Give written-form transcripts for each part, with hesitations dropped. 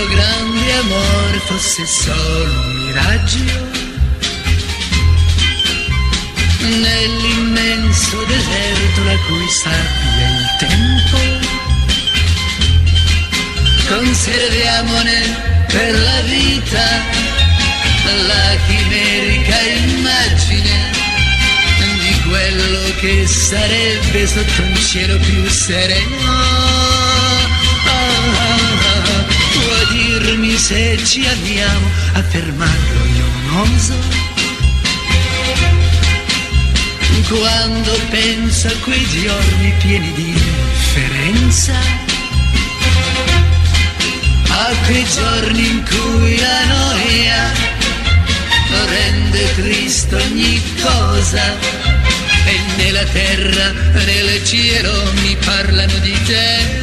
nostro grande amore fosse solo un miraggio nell'immenso deserto la cui sabbia è il tempo. Conserviamone per la vita la chimerica immagine di quello che sarebbe sotto un cielo più sereno. Puoi dirmi se ci amiamo, affermarlo io non oso. Quando penso a quei giorni pieni di indifferenza, a quei giorni in cui la noia rende triste ogni cosa, e né la terra né il cielo mi parlano di te.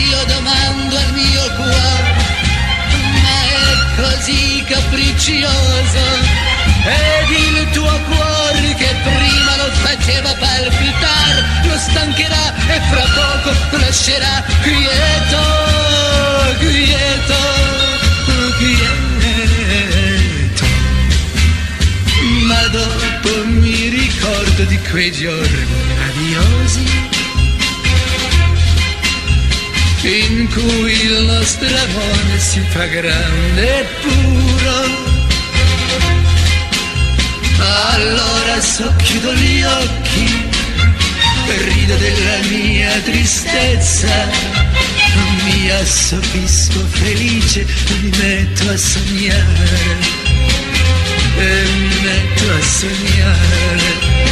Io domando al mio cuore, ma è così capriccioso, ed il tuo cuore che prima lo faceva palpitare lo stancherà e fra poco lo lascerà quieto, quieto, quieto. Ma dopo mi ricordo di quei giorni radiosi in cui il nostro amore si fa grande e puro. Allora socchiudo gli occhi, rido della mia tristezza, mi assopisco felice, mi metto a sognare, e mi metto a sognare.